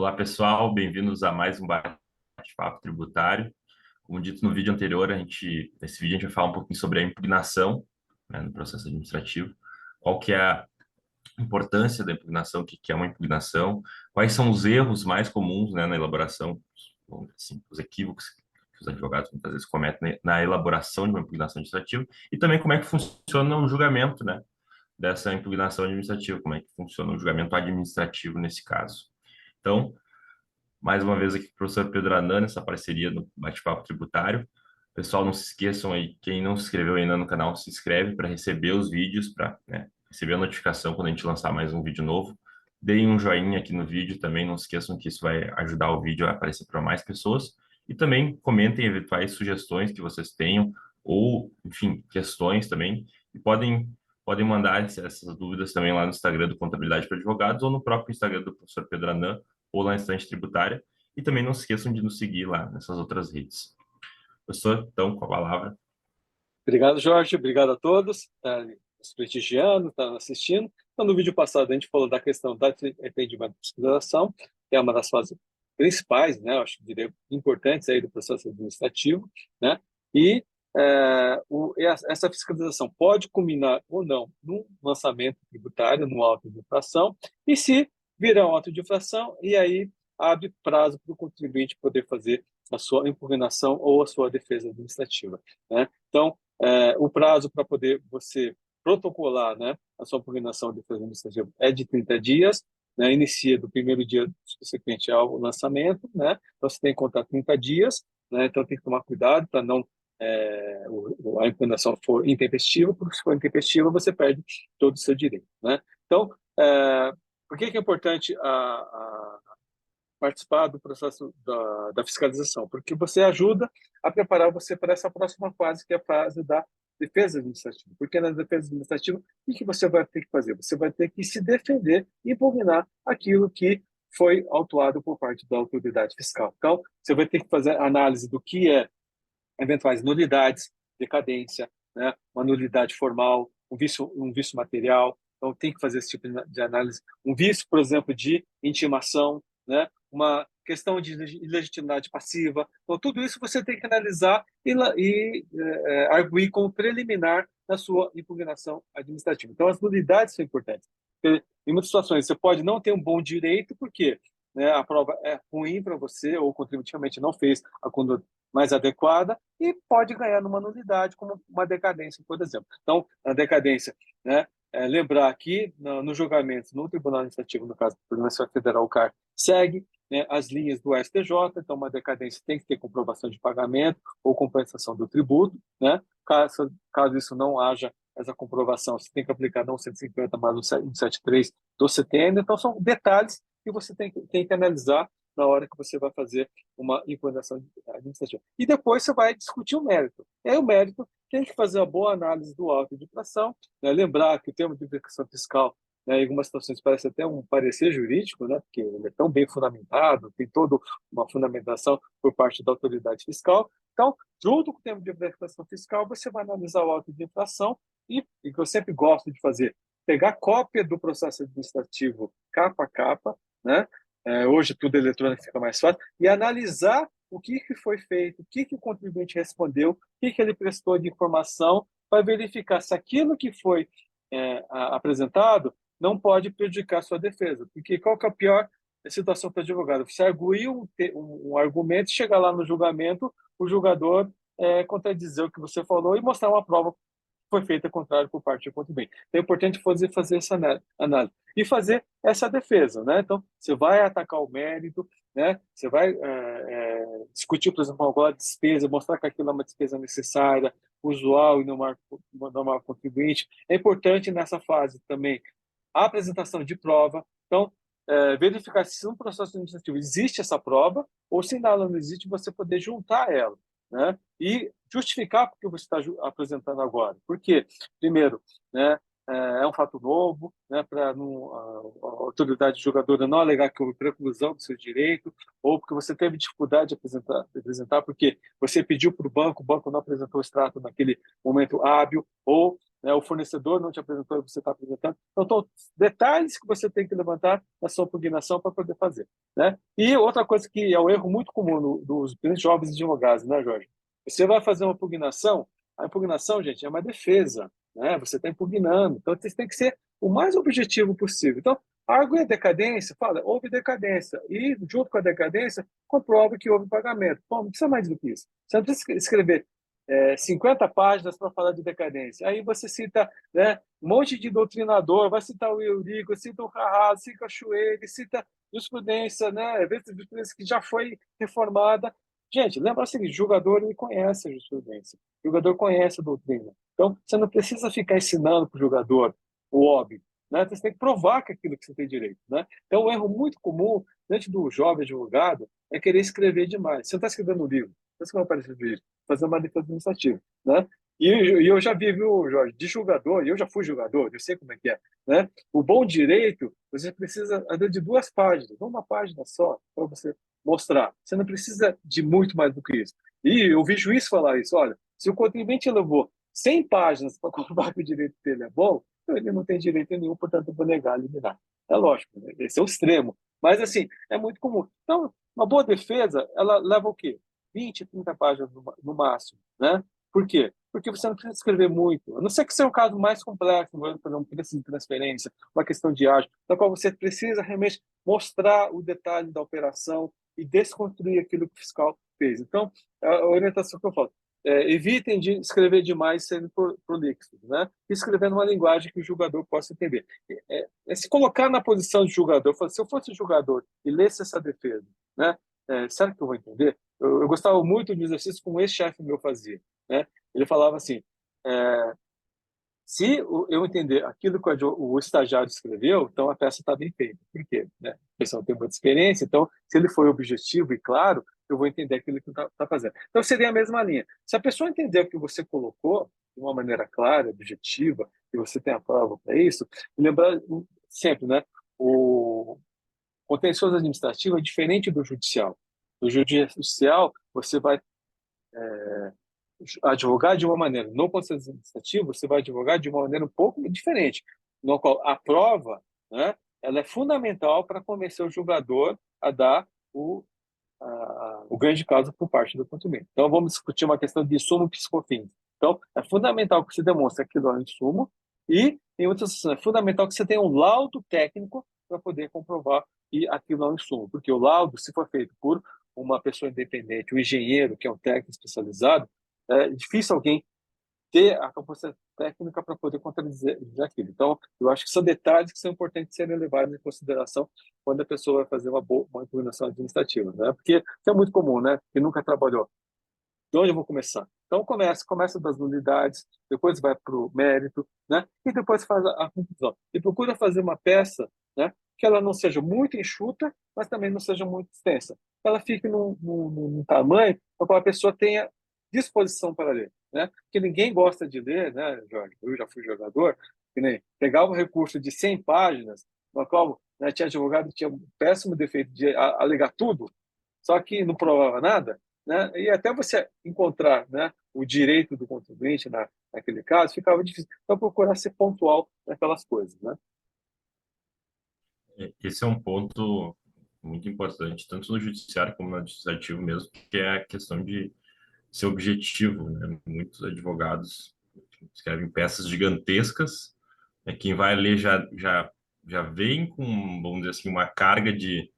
Olá, pessoal, bem-vindos a mais um bate-papo tributário. Como dito no vídeo anterior, nesse vídeo a gente vai falar um pouquinho sobre a impugnação, né, no processo administrativo, qual que é a importância da impugnação, o que que é uma impugnação, quais são os erros mais comuns, né, na elaboração, vamos dizer assim, os equívocos que os advogados muitas vezes cometem na elaboração de uma impugnação administrativa, e também como é que funciona um julgamento, né, dessa impugnação administrativa, como é que funciona o julgamento administrativo nesse caso. Então, mais uma vez aqui com o professor Pedro Anan, nessa parceria no Bate-Papo Tributário. Pessoal, não se esqueçam aí, quem não se inscreveu ainda no canal, se inscreve para receber os vídeos, para, né, receber a notificação quando a gente lançar mais um vídeo novo. Deem um joinha aqui no vídeo também, não se esqueçam que isso vai ajudar o vídeo a aparecer para mais pessoas. E também comentem eventuais sugestões que vocês tenham, ou, enfim, questões também. E podem mandar essas dúvidas também lá no Instagram do Contabilidade para Advogados ou no próprio Instagram do professor Pedro Anan, ou lá na Estante Tributária. E também não se esqueçam de nos seguir lá nessas outras redes. Professor, então, com a palavra. Obrigado, Jorge. Obrigado a todos que estão nos prestigiando, estão assistindo. Então, no vídeo passado, a gente falou da questão da atendimento de fiscalização, que é uma das fases principais, né? Eu acho que diria importantes aí do processo administrativo, né? E essa fiscalização pode culminar ou não num lançamento tributário, num auto de infração, e se virar um auto de infração, e aí abre prazo para o contribuinte poder fazer a sua impugnação ou a sua defesa administrativa, né? Então, o prazo para poder você protocolar, né, a sua impugnação de defesa administrativa é de 30 dias, né, inicia do primeiro dia subsequente ao lançamento, né, então você tem que contar 30 dias, né, então tem que tomar cuidado para não a impugnação for intempestiva, porque se for intempestiva você perde todo o seu direito, né? Então, por que é importante participar do processo da fiscalização? Porque você ajuda a preparar você para essa próxima fase, que é a fase da defesa administrativa. Porque na defesa administrativa, o que você vai ter que fazer? Você vai ter que se defender e impugnar aquilo que foi autuado por parte da autoridade fiscal. Então, você vai ter que fazer análise do que é eventuais nulidades, decadência, né, uma nulidade formal, um vício material. Então, tem que fazer esse tipo de análise. Um vício, por exemplo, de intimação, né, uma questão de ilegitimidade passiva. Então, tudo isso você tem que analisar e arguir como preliminar na sua impugnação administrativa. Então, as nulidades são importantes. Porque, em muitas situações, você pode não ter um bom direito, porque, né, a prova é ruim para você, ou contributivamente não fez a conduta mais adequada, e pode ganhar numa nulidade, como uma decadência, por exemplo. Então, a decadência, né, lembrar que no julgamento, no Tribunal Administrativo, no caso do Tribunal Federal, o CAR, segue, né, as linhas do STJ, então uma decadência tem que ter comprovação de pagamento ou compensação do tributo, né? Caso isso não haja essa comprovação, você tem que aplicar não 150, mas o 173 do CTN. Então, são detalhes que você tem que analisar na hora que você vai fazer uma impugnação administrativa. E depois você vai discutir o mérito. E aí o mérito tem que fazer a boa análise do auto de infração, né? Lembrar que o termo de execução fiscal, né, em algumas situações parece até um parecer jurídico, né, porque ele é tão bem fundamentado, tem toda uma fundamentação por parte da autoridade fiscal. Então, junto com o termo de execução fiscal, você vai analisar o auto de infração e que eu sempre gosto de fazer, pegar cópia do processo administrativo capa a capa, né? Hoje tudo eletrônico fica mais fácil, e analisar o que foi feito, o que o contribuinte respondeu, o que ele prestou de informação, para verificar se aquilo que foi apresentado não pode prejudicar a sua defesa. Porque qual que é a pior situação para o advogado? Você arguir um argumento, chegar lá no julgamento, o julgador contradizer o que você falou e mostrar uma prova foi feita contrário por parte do contribuinte. Então, é importante fazer essa análise e fazer essa defesa, né? Então, você vai atacar o mérito, né? Você vai discutir, por exemplo, alguma despesa, mostrar que aquilo é uma despesa necessária, usual e normal contribuinte. É importante nessa fase também a apresentação de prova. Então, verificar se no processo administrativo existe essa prova ou se ela não existe, você poder juntar ela, né? E justificar porque você está apresentando agora. Por quê? Primeiro, né, é um fato novo, né, para a autoridade julgadora não alegar que houve preclusão do seu direito, ou porque você teve dificuldade de apresentar porque você pediu para o banco não apresentou o extrato naquele momento hábil, ou né? O fornecedor não te apresentou, você está apresentando. Então, detalhes que você tem que levantar na sua impugnação para poder fazer, né? E outra coisa que é um erro muito comum dos jovens advogados, né, Jorge? Você vai fazer uma impugnação, a impugnação, gente, é uma defesa, né? Você está impugnando, então você tem que ser o mais objetivo possível. Então, argue decadência, fala, houve decadência, e junto com a decadência, comprove que houve pagamento. Bom, não precisa mais do que isso. Você não precisa escrever 50 páginas para falar de decadência. Aí você cita, né, um monte de doutrinador, vai citar o Eurico, cita o Carrasco, cita o Schweg, cita jurisprudência, né, jurisprudência que já foi reformada. Gente, lembra o seguinte, o jogador ele conhece a jurisprudência, o jogador conhece a doutrina. Então, você não precisa ficar ensinando para o jogador o óbvio, né? Você tem que provar que aquilo que você tem direito, né? Então, um erro muito comum diante do jovem advogado é querer escrever demais. Você não está escrevendo um livro, você não vai aparecer vídeo, fazer uma defesa administrativa, né? E eu já vi, viu, Jorge, de julgador, e eu já fui julgador, eu sei como é que é, né? O bom direito, você precisa, às vezes, de 2 páginas, uma página só, para você mostrar. Você não precisa de muito mais do que isso. E eu vi juiz falar isso, olha, se o contribuinte levou 100 páginas para comprovar que o direito dele é bom, então ele não tem direito nenhum, portanto eu vou negar, eliminar. É lógico, né? Esse é o extremo. Mas, assim, é muito comum. Então, uma boa defesa, ela leva o quê? 20, 30 páginas no máximo, né? Por quê? Porque você não precisa escrever muito. A não ser que seja um caso mais complexo, por exemplo, um preço de transferência, uma questão de ágio, na qual você precisa realmente mostrar o detalhe da operação e desconstruir aquilo que o fiscal fez. Então, a orientação que eu falo, evitem de escrever demais sendo prolixos, né? Escrever numa linguagem que o julgador possa entender. Se colocar na posição de julgador, se eu fosse julgador e lesse essa defesa, né? Será que eu vou entender? Eu gostava muito de exercício que um ex-chefe meu fazia, né? Ele falava assim, se eu entender aquilo que o estagiário escreveu, então a peça está bem feita. Por quê? Né? A pessoa tem muita experiência, então se ele foi objetivo e claro, eu vou entender aquilo que está fazendo. Então seria a mesma linha. Se a pessoa entender o que você colocou de uma maneira clara, objetiva, e você tem a prova para isso, lembrar sempre, né? O contencioso administrativo é diferente do judicial. No judicial, você vai advogar de uma maneira. No processo administrativo, você vai advogar de uma maneira um pouco diferente, no qual a prova, né, ela é fundamental para convencer o julgador a dar o ganho de causa por parte do contribuinte. Então, vamos discutir uma questão de insumo psicofins. Então, é fundamental que você demonstre aquilo é um insumo e, em outras situações, é fundamental que você tenha um laudo técnico para poder comprovar que aquilo é um insumo. Porque o laudo, se for feito por uma pessoa independente, um engenheiro, que é um técnico especializado, é difícil alguém ter a capacidade técnica para poder contradizer aquilo. Então, eu acho que são detalhes que são importantes serem levados em consideração quando a pessoa vai fazer uma impugnação administrativa, né? Porque é muito comum, né? Que nunca trabalhou. De onde eu vou começar? Então, começa das nulidades, depois vai para o mérito, né? E depois faz a conclusão. E procura fazer uma peça, né? Que ela não seja muito enxuta, mas também não seja muito extensa. Ela fique num tamanho para que a pessoa tenha disposição para ler, né? Porque ninguém gosta de ler, né, Jorge? Eu já fui jogador, que nem pegava um recurso de 100 páginas, no qual, né, tinha advogado que tinha um péssimo defeito de alegar tudo, só que não provava nada, né? E até você encontrar, né, o direito do contribuinte naquele caso ficava difícil. Então, procurar ser pontual naquelas coisas, né? Esse é um ponto muito importante, tanto no judiciário como no administrativo mesmo, que é a questão de ser objetivo, né? Muitos advogados escrevem peças gigantescas, né? Quem vai ler já vem com, vamos dizer assim, uma carga de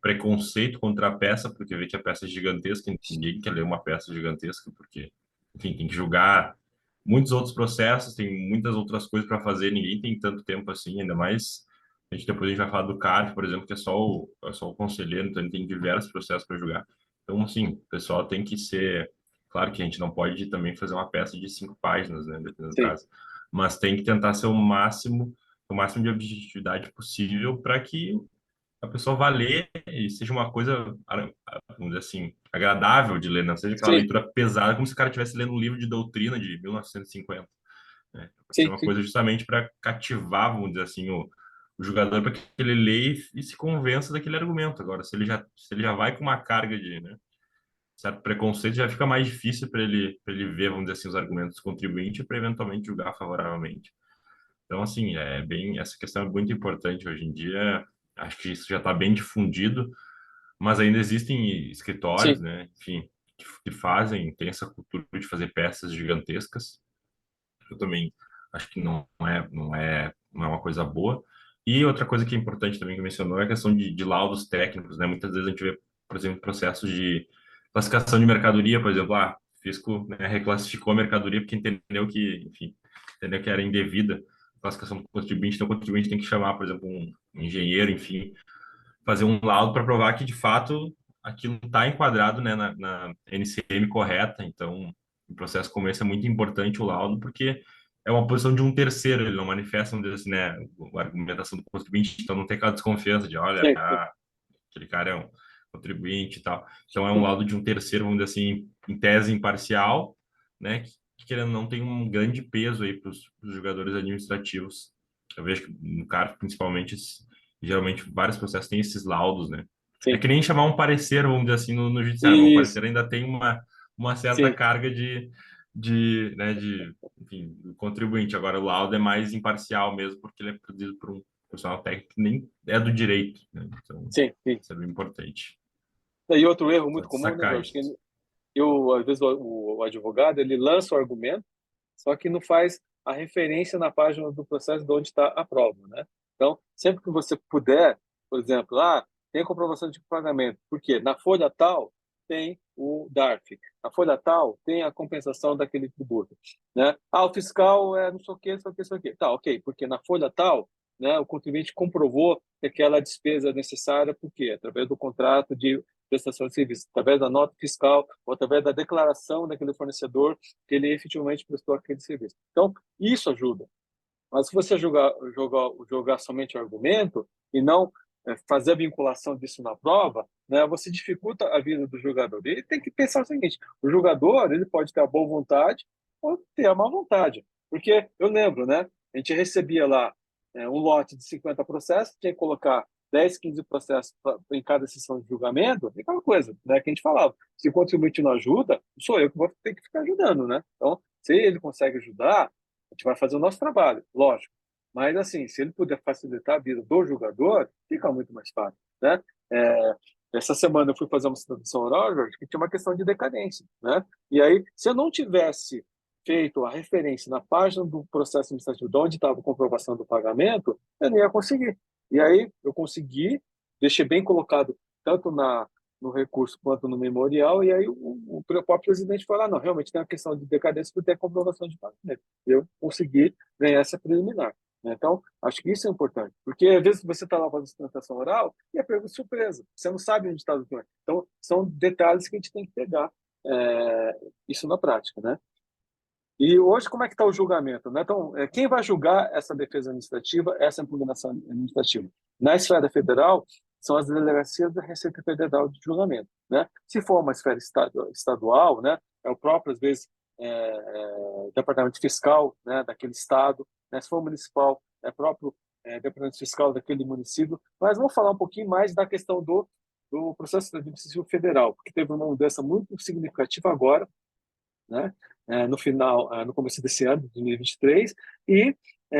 preconceito contra a peça, porque vê que a peça é gigantesca, e ninguém quer ler uma peça gigantesca, porque, enfim, tem que julgar muitos outros processos, tem muitas outras coisas para fazer, ninguém tem tanto tempo assim, ainda mais. Depois a gente vai falar do CARF, por exemplo, que é só o conselheiro, então ele tem diversos processos para julgar. Então, assim, o pessoal tem que ser. Claro que a gente não pode também fazer uma peça de 5 páginas, né, dependendo do Sim, caso, mas tem que tentar ser o máximo de objetividade possível para que a pessoa vá ler e seja uma coisa, vamos dizer assim, agradável de ler, não seja aquela sim, leitura pesada, como se o cara estivesse lendo um livro de doutrina de 1950, né? Seja sim, uma sim. coisa justamente para cativar, vamos dizer assim, o jogador para que ele leia e se convença daquele argumento. Agora, se ele já vai com uma carga de, né? certo preconceito, já fica mais difícil para ele ver, vamos dizer assim, os argumentos do contribuinte para eventualmente julgar favoravelmente. Então, assim, essa questão é muito importante hoje em dia. Acho que isso já está bem difundido, mas ainda existem escritórios, Sim, né, enfim, que fazem, tem essa cultura de fazer peças gigantescas. Eu também acho que não é uma coisa boa. E outra coisa que é importante também que mencionou é a questão de laudos técnicos, né? Muitas vezes a gente vê, por exemplo, processos de classificação de mercadoria, por exemplo, o fisco, né, reclassificou a mercadoria porque entendeu que, enfim, entendeu que era indevida a classificação do contribuinte, então o contribuinte tem que chamar, por exemplo, um engenheiro, enfim, fazer um laudo para provar que de fato aquilo está enquadrado, né, na NCM correta. Então, um processo como esse é muito importante o laudo, porque é uma posição de um terceiro, ele não manifesta, vamos dizer assim, né, a argumentação do contribuinte, então não tem aquela desconfiança de, olha, sim, sim. aquele cara é um contribuinte e tal. Então, é um laudo de um terceiro, vamos dizer assim, em tese imparcial, né, que querendo ou não tem um grande peso aí para os jogadores administrativos. Eu vejo que no CARF, principalmente, geralmente vários processos têm esses laudos, né? É Sim. que nem chamar um parecer, vamos dizer assim, no judiciário. O Isso, parecer ainda tem uma certa sim, carga né, enfim, do contribuinte. Agora, o laudo é mais imparcial mesmo, porque ele é produzido por um profissional técnico que nem é do direito, né? Então, sim, sim. isso é bem importante. E outro erro Só muito de comum, né, sacar Jorge, que isso. às vezes o advogado ele lança o argumento, só que não faz a referência na página do processo de onde está a prova, né? Então, sempre que você puder, por exemplo, tem a comprovação de pagamento, porque na folha tal tem o DARF, na folha tal tem a compensação daquele tributo, né? O fiscal é não sei o que, não sei o que, não sei o que. Tá, ok, porque na folha tal, né, o contribuinte comprovou que aquela despesa é necessária, por quê? Através do contrato de prestação de serviço, através da nota fiscal ou através da declaração daquele fornecedor que ele efetivamente prestou aquele serviço. Então, isso ajuda. Mas se você jogar somente o argumento e não fazer a vinculação disso na prova, né, você dificulta a vida do jogador. Ele tem que pensar o seguinte: o jogador ele pode ter a boa vontade ou ter a má vontade. Porque eu lembro, né, a gente recebia lá um lote de 50 processos, tinha que colocar 10, 15 processos em cada sessão de julgamento, e aquela coisa, né, que a gente falava. Se o contribuinte não ajuda, sou eu que vou ter que ficar ajudando, né? Então, se ele consegue ajudar, a gente vai fazer o nosso trabalho, lógico. Mas, assim, se ele puder facilitar a vida do jogador, fica muito mais fácil, né? É, essa semana eu fui fazer uma situação oral, Jorge, que tinha uma questão de decadência, né? E aí, se eu não tivesse feito a referência na página do processo administrativo de onde estava a comprovação do pagamento, eu não ia conseguir. E aí, eu consegui, deixei bem colocado tanto no recurso quanto no memorial, e aí o próprio presidente falou, não, realmente tem uma questão de decadência por ter comprovação de pagamento. Eu consegui ganhar essa preliminar. Né? Então, acho que isso é importante, porque às vezes você está lá fazendo sustentação oral e é pego de surpresa, você não sabe onde está o documento. Então, são detalhes que a gente tem que pegar isso na prática, né? E hoje, como é que está o julgamento? Né? Então, quem vai julgar essa defesa administrativa, essa impugnação administrativa? Na esfera federal, são as delegacias da Receita Federal de Julgamento. Né? Se for uma esfera estadual, né, é o próprio, às vezes, departamento fiscal, né, daquele estado. Né? Se for municipal, é o próprio departamento fiscal daquele município. Mas vamos falar um pouquinho mais da questão do processo administrativo federal, porque teve uma mudança muito significativa agora, né? No final, no começo desse ano, 2023, e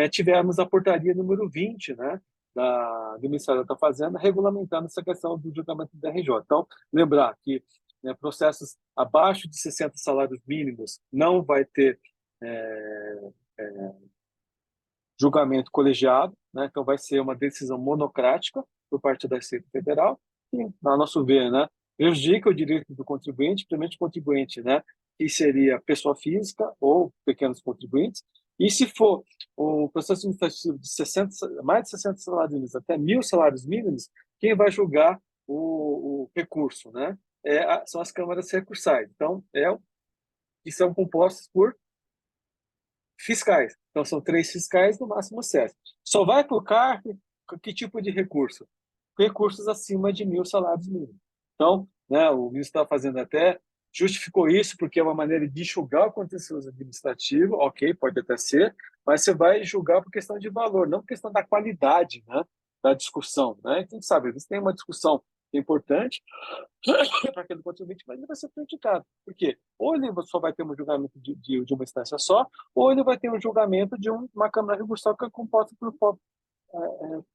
tivemos a portaria número 20, né, do Ministério da Fazenda, regulamentando essa questão do julgamento da RJ. Então, lembrar que processos abaixo de 60 salários mínimos não vai ter é, julgamento colegiado, né? Então vai ser uma decisão monocrática por parte da Receita Federal, e, a nosso ver, né, prejudica o direito do contribuinte, principalmente o contribuinte, né, que seria pessoa física ou pequenos contribuintes, e se for o processo administrativo de 60, mais de 60 salários mínimos até 1.000 salários mínimos, quem vai julgar o recurso, né, são as câmaras recursais. Então, que são compostas por fiscais. Então, são 3 fiscais, no máximo 7. Só vai para o CARF que tipo de recurso? Recursos acima de 1.000 salários mínimos. Então, né, o ministro está fazendo até, justificou isso porque é uma maneira de julgar o contencioso administrativo, ok, pode até ser, mas você vai julgar por questão de valor, não por questão da qualidade, né, da discussão. Né? Quem sabe, às vezes tem uma discussão que é importante para aquele contribuinte, mas ele vai ser prejudicado. Por quê? Ou ele só vai ter um julgamento de uma instância só, ou ele vai ter um julgamento de uma Câmara Recursal que é composta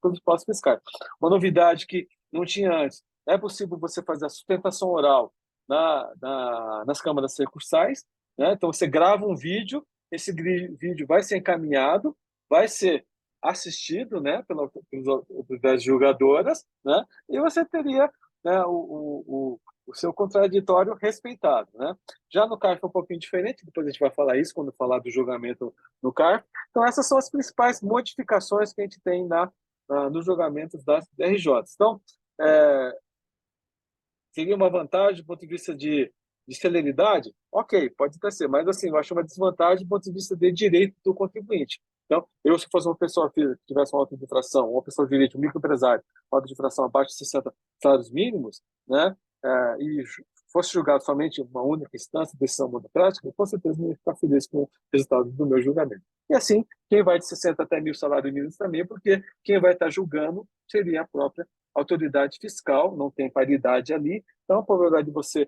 pelos postos fiscais. Uma novidade que não tinha antes, é possível você fazer a sustentação oral nas câmaras recursais, né? Então você grava um vídeo, esse vídeo vai ser encaminhado, vai ser assistido, né, pelas autoridades julgadoras, né, e você teria, né, o seu contraditório respeitado, né? Já no CARF é um pouquinho diferente, depois a gente vai falar isso quando falar do julgamento no CARF. Então essas são as principais modificações que a gente tem nos julgamentos das RJs. Então, seria uma vantagem do ponto de vista de celeridade? Ok, pode até ser, mas assim, eu acho uma desvantagem do ponto de vista de direito do contribuinte. Então, eu, se fosse uma pessoa física que tivesse uma auto de infração, uma pessoa de direito, um microempresário, uma auto de infração abaixo de 60 salários mínimos, né, e fosse julgado somente uma única instância de decisão monocrática, com certeza não ia ficar feliz com o resultado do meu julgamento. E assim, quem vai de 60 até 1.000 salários mínimos também, porque quem vai estar julgando seria a própria autoridade fiscal, não tem paridade ali, então a probabilidade de você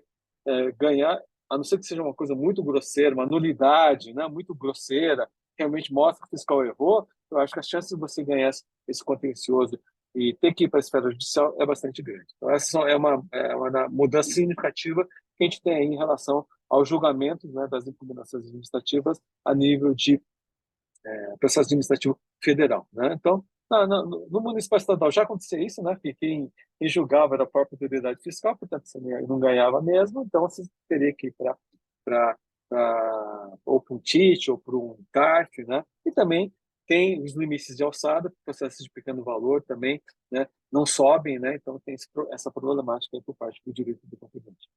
ganhar, a não ser que seja uma coisa muito grosseira, uma nulidade, né, muito grosseira, realmente mostra que o fiscal errou, eu acho que a chance de você ganhar esse contencioso e ter que ir para a esfera judicial é bastante grande. Então, essa é uma mudança significativa que a gente tem aí em relação aos julgamentos, né, das impugnações administrativas a nível de processo administrativo federal, né? Então, no municipal estadual já acontecia isso, né? Que quem julgava era a própria autoridade fiscal, portanto você não ganhava mesmo, então você teria que ir para ou para um TIT ou para um CARF, né? E também tem os limites de alçada, processos de pequeno valor também, né? Não sobem, né? Então tem essa problemática aí por parte do direito do contribuinte.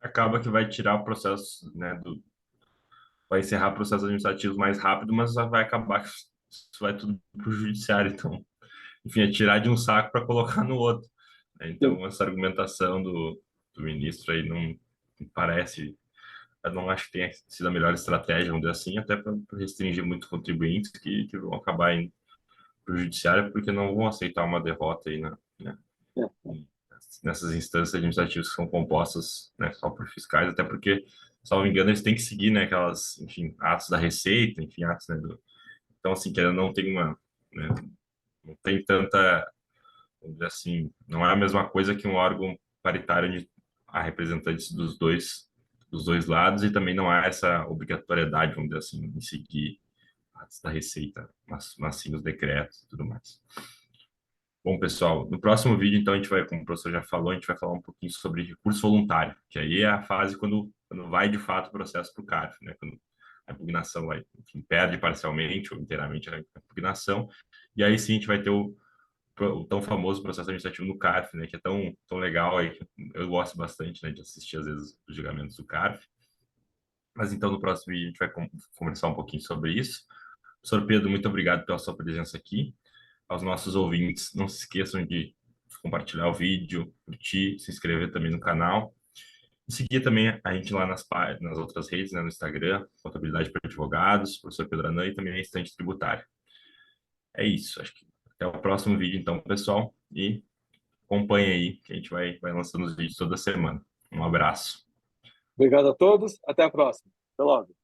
Acaba que vai tirar o processo, né, vai encerrar processos administrativos mais rápido, mas vai acabar que isso vai tudo para o judiciário. Então, enfim, é tirar de um saco para colocar no outro, né? Sim. Então, essa argumentação do ministro aí não me parece, eu não acho que tenha sido a melhor estratégia, vamos dizer assim, até para restringir muitos contribuintes que vão acabar indo para o judiciário porque não vão aceitar uma derrota aí, né, É. nessas instâncias administrativas que são compostas, né, só por fiscais, até porque, se não me engano, eles têm que seguir, né, aquelas, enfim, atos da Receita, enfim, atos, né, então, assim, que ela não tem uma, né, não tem tanta, vamos dizer assim, não é a mesma coisa que um órgão paritário onde há representantes dos dois lados e também não há essa obrigatoriedade, vamos dizer assim, em seguir atos da Receita, mas sim os decretos e tudo mais. Bom, pessoal, no próximo vídeo, então, a gente vai, como o professor já falou, a gente vai falar um pouquinho sobre recurso voluntário, que aí é a fase quando vai, de fato, o processo para o CARF, né? Quando a impugnação vai, enfim, perde parcialmente ou inteiramente a impugnação, e aí sim a gente vai ter o tão famoso processo administrativo no CARF, né? Que é tão legal aí, que eu gosto bastante, né, de assistir, às vezes, os julgamentos do CARF. Mas, então, no próximo vídeo, a gente vai conversar um pouquinho sobre isso. Professor Pedro, muito obrigado pela sua presença aqui. Aos nossos ouvintes, não se esqueçam de compartilhar o vídeo, curtir, se inscrever também no canal. E seguir também a gente lá nas outras redes, né, no Instagram, Contabilidade para Advogados, professor Pedro Anan e também a Estante Tributária. É isso, acho que até o próximo vídeo, então, pessoal, e acompanhe aí, que a gente vai lançando os vídeos toda semana. Um abraço. Obrigado a todos, até a próxima. Até logo.